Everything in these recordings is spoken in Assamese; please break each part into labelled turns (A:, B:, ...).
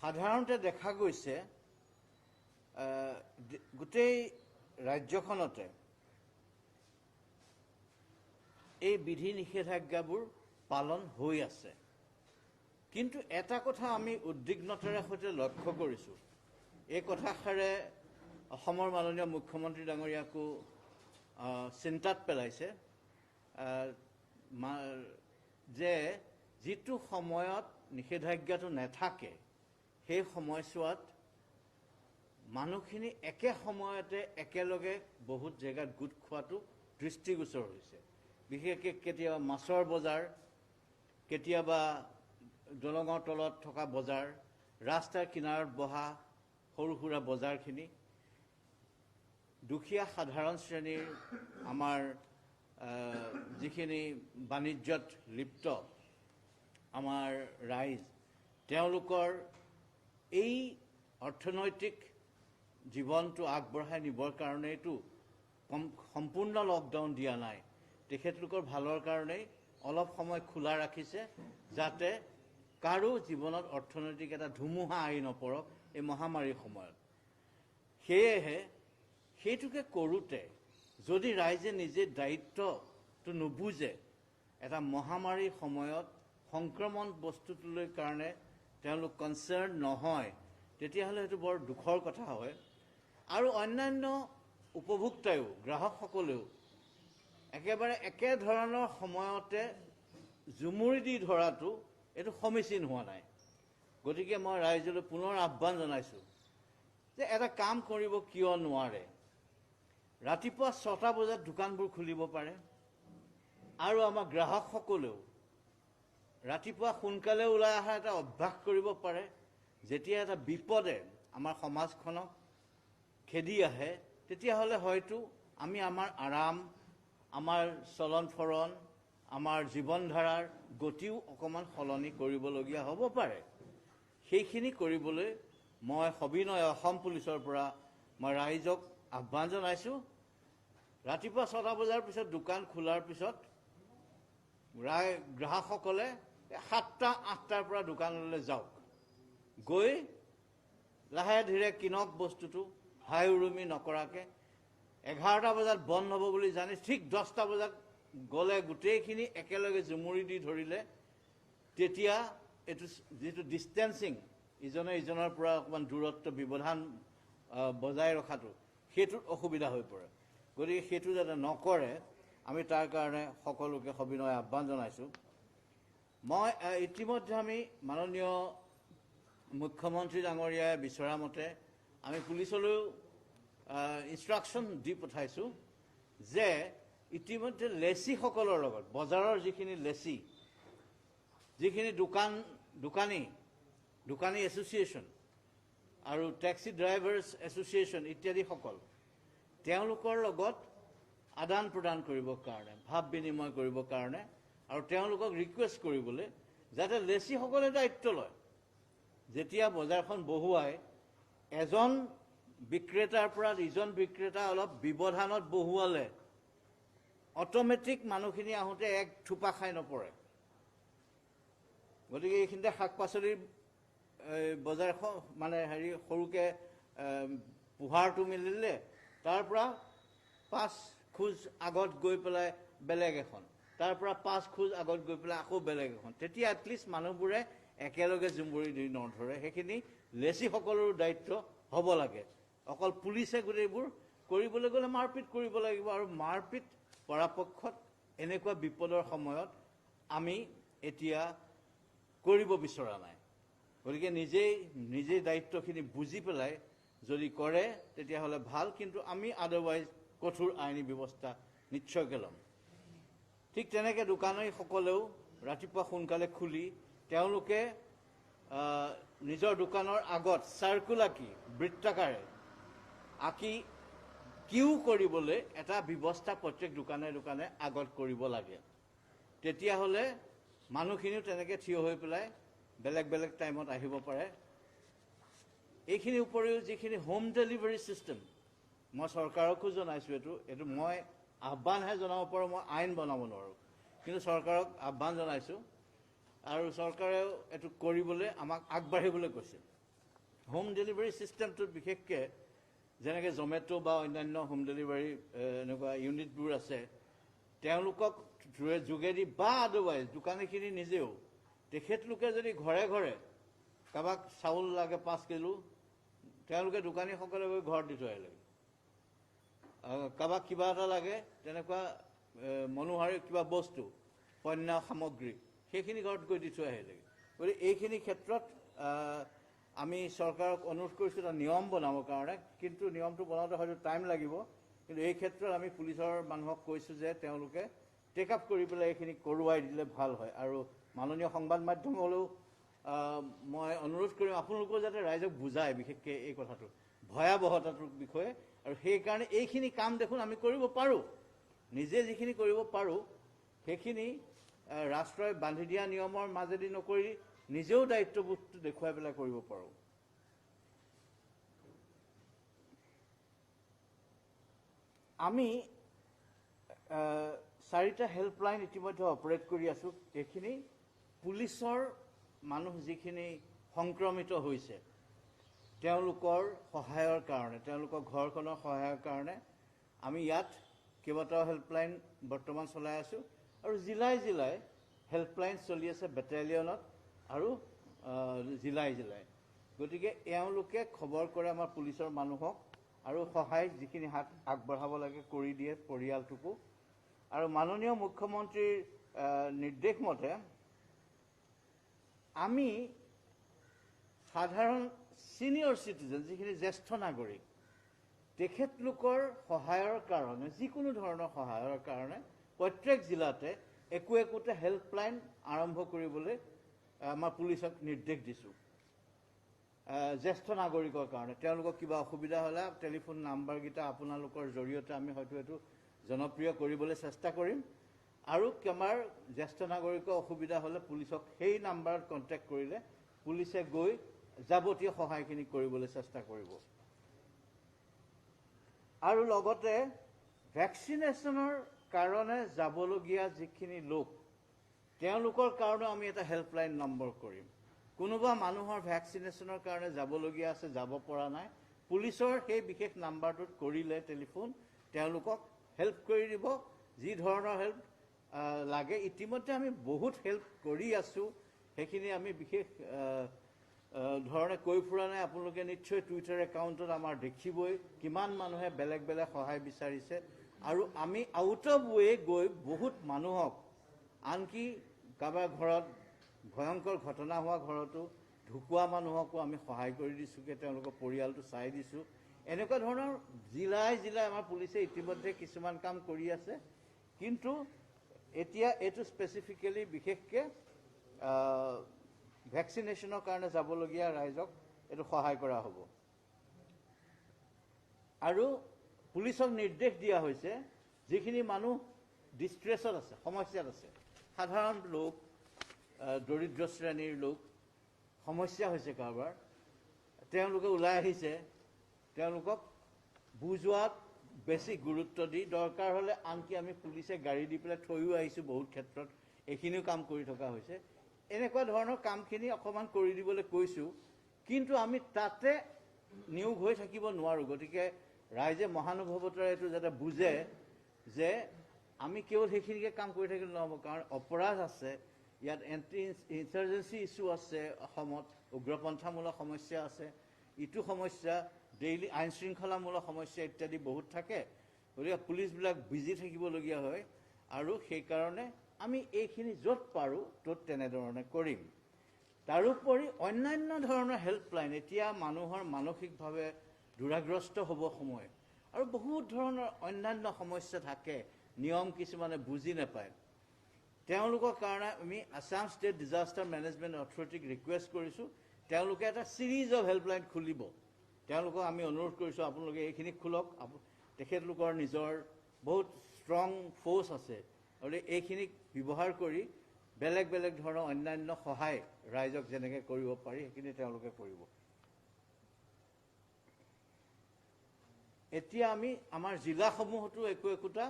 A: সাধাৰণতে দেখা গৈছে গোটেই ৰাজ্যখনতে এই বিধি নিষেধাজ্ঞাবোৰ পালন হৈ আছে। কিন্তু এটা কথা আমি উদ্বিগ্নতাৰে সৈতে লক্ষ্য কৰিছোঁ, এই কথাষাৰে অসমৰ মাননীয় মুখ্যমন্ত্ৰী ডাঙৰীয়াকো চিন্তাত পেলাইছে যে যিটো সময়ত নিষেধাজ্ঞাটো নাথাকে সেই সময়ছোৱাত মানুহখিনি একে সময়তে একেলগে বহুত জেগাত গোট খোৱাটো দৃষ্টিগোচৰ হৈছে। বিশেষকৈ কেতিয়াবা মাছৰ বজাৰ, কেতিয়াবা দলঙৰ তলত থকা বজাৰ, ৰাস্তাৰ কিনাৰত বহা সৰু সুৰা বজাৰখিনি, দুখীয়া সাধাৰণ শ্ৰেণীৰ আমাৰ যিখিনি বাণিজ্যত লিপ্ত আমাৰ ৰাইজ, তেওঁলোকৰ এই অৰ্থনৈতিক জীৱনটো আগবঢ়াই নিবৰ কাৰণেইতো সম্পূৰ্ণ লকডাউন দিয়া নাই। তেখেতলোকৰ ভালৰ কাৰণেই অলপ সময় খোলা ৰাখিছে, যাতে কাৰো জীৱনত অৰ্থনৈতিক এটা ধুমুহা আহি নপৰক এই মহামাৰীৰ সময়ত। সেয়েহে সেইটোকে কৰোঁতে যদি ৰাইজে নিজে দায়িত্বটো নুবুজে, এটা মহামাৰীৰ সময়ত সংক্ৰমণ বস্তুটোলৈ কাৰণে তেওঁলোক কনচাৰ্ণ নহয়, তেতিয়াহ'লে সেইটো বৰ দুখৰ কথা হয়। আৰু অন্যান্য উপভোক্তায়ো, গ্ৰাহকসকলেও একেবাৰে একেধৰণৰ সময়তে জুমুৰি দি ধৰাটো এইটো সমীচীন হোৱা নাই। গতিকে মই ৰাইজলৈ পুনৰ আহ্বান জনাইছোঁ যে এটা কাম কৰিব কিয় নোৱাৰে, ৰাতিপুৱা 6টা বজাত দোকানবোৰ খুলিব পাৰে, আৰু আমাৰ গ্ৰাহকসকলেও ৰাতিপুৱা সোনকালে ওলাই অহা এটা অভ্যাস কৰিব পাৰে। যেতিয়া এটা বিপদে আমাৰ সমাজখনক খেদি আহে, তেতিয়াহ'লে হয়তো আমি আমাৰ আৰাম, আমাৰ চলন ফৰণ, আমাৰ জীৱনধাৰাৰ গতিও অকণমান সলনি কৰিবলগীয়া হ'ব পাৰে। সেইখিনি কৰিবলৈ মই সবিনয় অসম পুলিচৰ পৰা মই ৰাইজক আহ্বান জনাইছোঁ। ৰাতিপুৱা 6টা বজাৰ পিছত দোকান খোলাৰ পিছত গ্ৰাহকসকলে 7টা 8টাৰ পৰা দোকানলৈ যাওক, গৈ লাহে ধীৰে কিনক বস্তুটো, হাই উৰুমি নকৰাকৈ। 11টা বজাত বন্ধ হ'ব বুলি জানি ঠিক 10টা বজাত গ'লে গোটেইখিনি একেলগে জুমুৰি দি ধৰিলে, তেতিয়া এইটো যিটো ডিষ্টেঞ্চিং, ইজনে ইজনৰ পৰা অকণমান দূৰত্ব ব্যৱধান বজাই ৰখাটো, সেইটোত অসুবিধা হৈ পৰে। গতিকে সেইটো যাতে নকৰে, আমি তাৰ কাৰণে সকলোকে সবিনয় আহ্বান জনাইছোঁ। মই ইতিমধ্যে আমি মাননীয় মুখ্যমন্ত্ৰী ডাঙৰীয়াই বিচৰা মতে আমি পুলিচলৈও ইনষ্ট্ৰাকশ্যন দি পঠাইছোঁ যে ইতিমধ্যে লেচিসকলৰ লগত, বজাৰৰ যিখিনি লেচি, যিখিনি দোকানী এছ'চিয়েশ্যন আৰু টেক্সি ড্ৰাইভাৰ্ছ এছ'চিয়েশ্যন ইত্যাদিসকল, তেওঁলোকৰ লগত আদান প্ৰদান কৰিবৰ কাৰণে, ভাৱ বিনিময় কৰিবৰ কাৰণে, আৰু তেওঁলোকক ৰিকুৱেষ্ট কৰিবলৈ যাতে লেচিসকলে দায়িত্ব লয়। যেতিয়া বজাৰখন বহুৱাই এজন বিক্ৰেতাৰ পৰা ইজন বিক্ৰেতা অলপ ব্যৱধানত বহুৱালে অট'মেটিক মানুহখিনি আহোঁতে এক থোপা খাই নপৰে। গতিকে এইখিনিতে শাক পাচলিৰ বজাৰখন মানে সৰুকৈ পোহাৰটো মিলিলে, তাৰ পৰা 5 খোজ আগত গৈ পেলাই বেলেগ এখন, তাৰ পৰা 5 খোজ আগত গৈ পেলাই আকৌ বেলেগ এখন, তেতিয়া এটলিষ্ট মানুহবোৰে একেলগে জুমুৰি দি নধৰে। সেইখিনি লেচিসকলৰো দায়িত্ব হ'ব লাগে। অকল পুলিচে গোটেইবোৰ কৰিবলৈ গ'লে মাৰপিট কৰিব লাগিব, আৰু মাৰপিট পৰাপক্ষত এনেকুৱা বিপদৰ সময়ত আমি এতিয়া কৰিব বিচৰা নাই। গতিকে নিজেই দায়িত্বখিনি বুজি পেলাই যদি কৰে তেতিয়াহ'লে ভাল, কিন্তু আমি আদাৰৱাইজ কঠোৰ আইনী ব্যৱস্থা নিশ্চয়কৈ ল'ম। ঠিক তেনেকৈ দোকানীসকলেও ৰাতিপুৱা সোনকালে খুলি তেওঁলোকে নিজৰ দোকানৰ আগত চাৰ্কুল আঁকি, বৃত্তাকাৰে আঁকি কিউ কৰিবলৈ এটা ব্যৱস্থা প্ৰত্যেক দোকানে দোকানে আগত কৰিব লাগে। তেতিয়াহ'লে মানুহখিনিও তেনেকৈ থিয় হৈ পেলাই বেলেগ বেলেগ টাইমত আহিব পাৰে। এইখিনিৰ উপৰিও যিখিনি হোম ডেলিভাৰী ছিষ্টেম, মই চৰকাৰকো জনাইছোঁ, এইটো মই আহ্বানহে জনাব পাৰোঁ, মই আইন বনাব নোৱাৰোঁ, কিন্তু চৰকাৰক আহ্বান জনাইছোঁ, আৰু চৰকাৰেও এইটো কৰিবলৈ আমাক আগবাঢ়িবলৈ কৈছে। হোম ডেলিভাৰী ছিষ্টেমটোত বিশেষকৈ যেনেকৈ জমেটো বা অন্যান্য হোম ডেলিভাৰী এনেকুৱা ইউনিটবোৰ আছে, তেওঁলোকক যোগেদি বা আদাৰৱাইজ দোকানীখিনি নিজেও তেখেতলোকে যদি ঘৰে ঘৰে কাৰোবাক চাউল লাগে 5 কিলো, তেওঁলোকে দোকানীসকলে গৈ ঘৰত দি থৈ আহিলে। কাৰোবাক কিবা এটা লাগে তেনেকুৱা মনোহাৰী কিবা বস্তু, পণ্য সামগ্ৰী, সেইখিনি ঘৰত গৈ দি থৈ আহিলে। গতিকে এইখিনি ক্ষেত্ৰত আমি চৰকাৰক অনুৰোধ কৰিছোঁ এটা নিয়ম বনাবৰ কাৰণে, কিন্তু নিয়মটো বনাওঁতে হয়তো টাইম লাগিব। কিন্তু এই ক্ষেত্ৰত আমি পুলিচৰ মানুহক কৈছোঁ যে তেওঁলোকে টেক আপ কৰি পেলাই এইখিনি কৰোৱাই দিলে ভাল হয়। আৰু মাননীয় সংবাদ মাধ্যমলৈও মই অনুৰোধ কৰিম আপোনালোকেও যাতে ৰাইজক বুজায় বিশেষকৈ এই কথাটো ভয়াৱহতাটোৰ বিষয়ে। আৰু সেইকাৰণে এইখিনি কাম দেখোন আমি কৰিব পাৰোঁ, নিজে যিখিনি কৰিব পাৰোঁ সেইখিনি ৰাষ্ট্ৰই বান্ধি দিয়া নিয়মৰ মাজেদি নকৰি নিজেও দায়িত্ববোধটো দেখুৱাই পেলাই কৰিব পাৰোঁ। আমি 4টা হেল্পলাইন ইতিমধ্যে অপাৰেট কৰি আছোঁ। এইখিনি পুলিচৰ মানুহ যিখিনি সংক্ৰমিত হৈছে তেওঁলোকৰ সহায়ৰ কাৰণে, তেওঁলোকৰ ঘৰখনৰ সহায়ৰ কাৰণে আমি ইয়াত কেইবাটাও হেল্পলাইন বৰ্তমান চলাই আছোঁ। আৰু জিলাই জিলাই হেল্পলাইন চলি আছে বেটেলিয়নত আৰু জিলাই জিলাই। গতিকে এওঁলোকে খবৰ কৰে আমাৰ পুলিচৰ মানুহক আৰু সহায় যিখিনি হাত আগবঢ়াব লাগে কৰি দিয়ে পৰিয়ালটোকো। আৰু মাননীয় মুখ্যমন্ত্ৰীৰ নিৰ্দেশ মতে আমি সাধাৰণ ছিনিয়ৰ চিটিজেন যিখিনি জ্যেষ্ঠ নাগৰিক তেখেতলোকৰ সহায়ৰ কাৰণে, যিকোনো ধৰণৰ সহায়ৰ কাৰণে প্ৰত্যেক জিলাতে একোটা হেল্পলাইন আৰম্ভ কৰিবলৈ আমাৰ পুলিচক নিৰ্দেশ দিছোঁ। জ্যেষ্ঠ নাগৰিকৰ কাৰণে তেওঁলোকক কিবা অসুবিধা হ'লে টেলিফোন নাম্বাৰকেইটা আপোনালোকৰ জৰিয়তে আমি হয়তো এইটো জনপ্ৰিয় কৰিবলৈ চেষ্টা কৰিম। আৰু আমাৰ জ্যেষ্ঠ নাগৰিকৰ অসুবিধা হ'লে পুলিচক সেই নাম্বাৰত কণ্টেক্ট কৰিলে পুলিচে গৈ যাৱতীয় সহায়খিনি কৰিবলৈ চেষ্টা কৰিব। আৰু লগতে ভেকচিনেশ্যনৰ কাৰণে যাবলগীয়া যিখিনি লোক তেওঁলোকৰ কাৰণেও আমি এটা হেল্পলাইন নম্বৰ কৰিম। কোনোবা মানুহৰ ভেকচিনেশ্যনৰ কাৰণে যাবলগীয়া আছে, যাব পৰা নাই, পুলিচৰ সেই বিশেষ নাম্বাৰটোত কৰিলে টেলিফোন তেওঁলোকক হেল্প কৰি দিব, যি ধৰণৰ হেল্প লাগে। ইতিমধ্যে আমি বহুত হেল্প কৰি আছোঁ, সেইখিনি আমি বিশেষ ধৰণে কৈ ফুৰা নাই। আপোনালোকে নিশ্চয় টুইটাৰ একাউণ্টত আমাৰ দেখিবই কিমান মানুহে বেলেগ বেলেগ সহায় বিচাৰিছে। আৰু আমি আউট অফ ৱে গৈ বহুত মানুহক, আনকি কাৰোবাৰ ঘৰত ভয়ংকৰ ঘটনা হোৱা ঘৰতো ঢুকুৱা মানুহকো আমি সহায় কৰি দিছোঁগৈ, তেওঁলোকৰ পৰিয়ালটো চাই দিছোঁ। এনেকুৱা ধৰণৰ জিলাই জিলাই আমাৰ পুলিচে ইতিমধ্যে কিছুমান কাম কৰি আছে। কিন্তু এতিয়া এইটো স্পেচিফিকেলি বিশেষকৈ ভেকচিনেশ্যনৰ কাৰণে যাবলগীয়া ৰাইজক এইটো সহায় কৰা হ'ব। আৰু পুলিচক নিৰ্দেশ দিয়া হৈছে যিখিনি মানুহ ডিষ্ট্ৰেছত আছে, সমস্যাত আছে, সাধাৰণ লোক, দৰিদ্ৰ শ্ৰেণীৰ লোক, সমস্যা হৈছে কাৰোবাৰ, তেওঁলোকে ওলাই আহিছে, তেওঁলোকক বুজোৱাত বেছি গুৰুত্ব দি দৰকাৰ হ'লে আনকি আমি পুলিচে গাড়ী দি পেলাই থৈও আহিছোঁ বহুত ক্ষেত্ৰত, এইখিনিও কাম কৰি থকা হৈছে। এনেকুৱা ধৰণৰ কামখিনি অকণমান কৰি দিবলৈ কৈছোঁ, কিন্তু আমি তাতে নিয়োগ হৈ থাকিব নোৱাৰোঁ। গতিকে ৰাইজে মহানুভৱতাৰে এইটো যাতে বুজে যে আমি কেৱল সেইখিনিকে কাম কৰি থাকিলে নহ'ব, কাৰণ অপৰাধ আছে ইয়াত, এণ্টি ইনচাৰ্জেঞ্চি ইছ্যু আছে অসমত, উগ্ৰপন্থামূলক সমস্যা আছে, ইটো সমস্যা ডেইলি আইন শৃংখলামূলক সমস্যা ইত্যাদি বহুত থাকে। গতিকে পুলিচবিলাক বিজি থাকিবলগীয়া হয়। আৰু সেইকাৰণে আমি এইখিনি য'ত পাৰোঁ ত'ত তেনেধৰণে কৰিম। তাৰোপৰি অন্যান্য ধৰণৰ হেল্পলাইন, এতিয়া মানুহৰ মানসিকভাৱে দুৰাগ্ৰস্ত হ'ব সময় আৰু বহুত ধৰণৰ অন্যান্য সমস্যা থাকে, নিয়ম কিছুমানে বুজি নাপায়, তেওঁলোকৰ কাৰণে আমি আছাম ষ্টেট ডিজাষ্টাৰ মেনেজমেণ্ট অথৰিটিক ৰিকুৱেষ্ট কৰিছোঁ তেওঁলোকে এটা ছিৰিজ অফ হেল্পলাইন খুলিব। তেওঁলোকক আমি অনুৰোধ কৰিছোঁ আপোনালোকে এইখিনি খোলক। তেখেতলোকৰ নিজৰ বহুত ষ্ট্ৰং ফ'ৰ্চ আছে, গতিকে এইখিনিক ব্যৱহাৰ কৰি বেলেগ বেলেগ ধৰণৰ অন্যান্য সহায় ৰাইজক যেনেকৈ কৰিব পাৰি সেইখিনি তেওঁলোকে কৰিব। এতিয়া আমি আমাৰ জিলাসমূহতো একোটা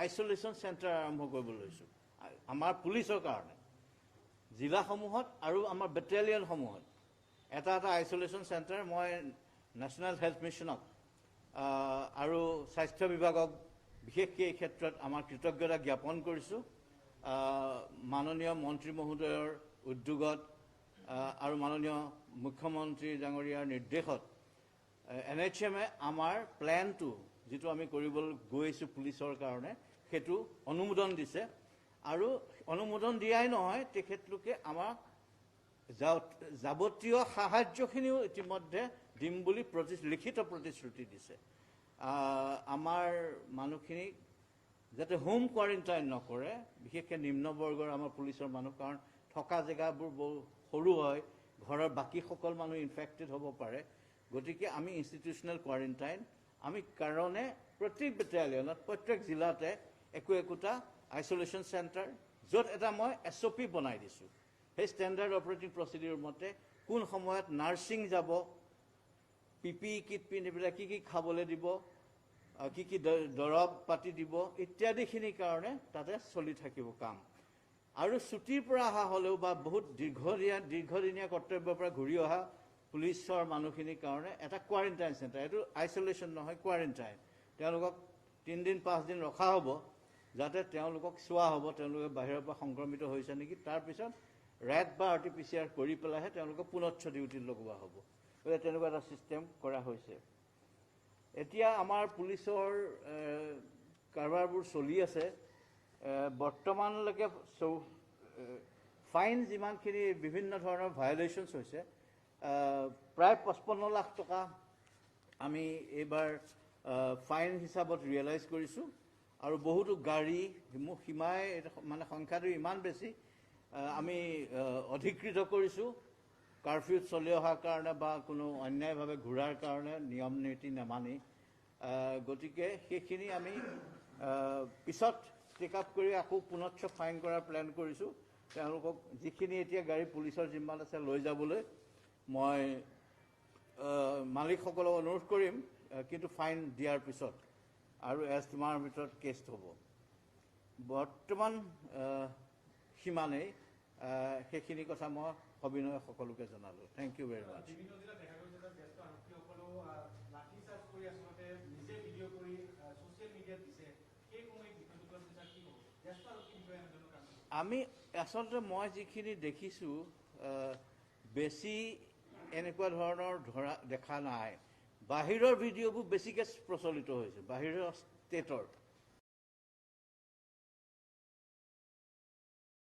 A: আইচলেশ্যন চেণ্টাৰ আৰম্ভ কৰিব লৈছোঁ আমাৰ পুলিচৰ কাৰণে, জিলাসমূহত আৰু আমাৰ বেটেলিয়নসমূহত এটা আইচোলেশ্যন চেণ্টাৰ মই নেশ্যনেল হেল্থ মিছনক আৰু স্বাস্থ্য বিভাগক বিশেষকৈ এই ক্ষেত্ৰত আমাৰ কৃতজ্ঞতা জ্ঞাপন কৰিছোঁ। মাননীয় মন্ত্ৰী মহোদয়ৰ উদ্যোগত আৰু মাননীয় মুখ্যমন্ত্ৰী ডাঙৰীয়াৰ নিৰ্দেশত NHM-এ আমাৰ প্লেনটো যিটো আমি কৰিবলৈ গৈ আছোঁ পুলিচৰ কাৰণে সেইটো অনুমোদন দিছে আৰু অনুমোদন দিয়াই নহয়, তেখেতলোকে আমাক যাৱতীয় সাহায্যখিনিও ইতিমধ্যে দিম বুলি লিখিত প্ৰতিশ্ৰুতি দিছে। আমাৰ মানুহখিনিক যাতে হোম কোৱাৰেণ্টাইন নকৰে, বিশেষকৈ নিম্নবৰ্গৰ আমাৰ পুলিচৰ মানুহ, কাৰণ থকা জেগাবোৰ বহু সৰু হয়, ঘৰৰ বাকীসকল মানুহ ইনফেক্টেড হ'ব পাৰে। গতিকে আমি ইনষ্টিটিউচনেল কোৱাৰেণ্টাইন আমি কাৰণে প্ৰত্যেক বেটেলিয়নত প্ৰত্যেক জিলাতে একোটা আইচোলেশ্যন চেণ্টাৰ, য'ত এটা মই SOP বনাই দিছোঁ। সেই ষ্টেণ্ডাৰ্ড অপাৰেটিং প্ৰচিডিউৰ মতে কোন সময়ত নাৰ্ছিং যাব, PPE কিট পিন্ধি পেলাই কি খাবলৈ দিব, কি দৰৱ পাতি দিব ইত্যাদিখিনিৰ কাৰণে তাতে চলি থাকিব কাম। আৰু ছুটিৰ পৰা অহা হ'লেও বা বহুত দীৰ্ঘদিনীয়া কৰ্তব্যৰ পৰা ঘূৰি অহা পুলিচৰ মানুহখিনিৰ কাৰণে এটা কোৱাৰেণ্টাইন চেণ্টাৰ, এইটো আইচোলেশ্যন নহয়, কোৱাৰেণ্টাইন। তেওঁলোকক 3 দিন 5 দিন ৰখা হ'ব, যাতে তেওঁলোকক চোৱা হ'ব তেওঁলোকে বাহিৰৰ পৰা সংক্ৰমিত হৈছে নেকি। তাৰপিছত ৰেড বা RT-PCR কৰি পেলাইহে তেওঁলোকক পুনচ্ছ ডিউটিত লগোৱা হ'ব। গতিকে তেনেকুৱা এটা ছিষ্টেম কৰা হৈছে। এতিয়া আমাৰ পুলিচৰ কাৰবাৰবোৰ চলি আছে। বৰ্তমানলৈকে ফাইন যিমানখিনি বিভিন্ন ধৰণৰ ভায়োলেশ্যনছ হৈছে, প্ৰায় 55 লাখ টকা আমি এইবাৰ ফাইন হিচাপত ৰিয়েলাইজ কৰিছোঁ। আৰু বহুতো গাড়ী সীমাই মানে সংখ্যাটো ইমান বেছি আমি অধিকৃত কৰিছোঁ, কাৰফিউত চলি অহাৰ কাৰণে বা কোনো অন্যায়ভাৱে ঘূৰাৰ কাৰণে নিয়ম নীতি নামানি। গতিকে সেইখিনি আমি পিছত টেক আপ কৰি আকৌ পুনচ্ছ ফাইন কৰাৰ প্লেন কৰিছোঁ। তেওঁলোকক যিখিনি এতিয়া গাড়ী পুলিচৰ জিম্মাত আছে লৈ যাবলৈ মই মালিকসকলক অনুৰোধ কৰিম, কিন্তু ফাইন দিয়াৰ পিছত আৰু এমাহৰ ভিতৰত কেছ হ'ব। বৰ্তমান সিমানেই, সেইখিনি কথা মই সবিনয় সকলোকে জনালোঁ। থেংক ইউ ভেৰি মাছ। আমি আচলতে মই যিখিনি দেখিছোঁ বেছি এনেকুৱা ধৰণৰ দেখা নাই। বাহিৰৰ ভিডিঅ'বোৰ বেছিকৈ প্ৰচলিত হৈছে, বাহিৰৰ ষ্টেটৰ।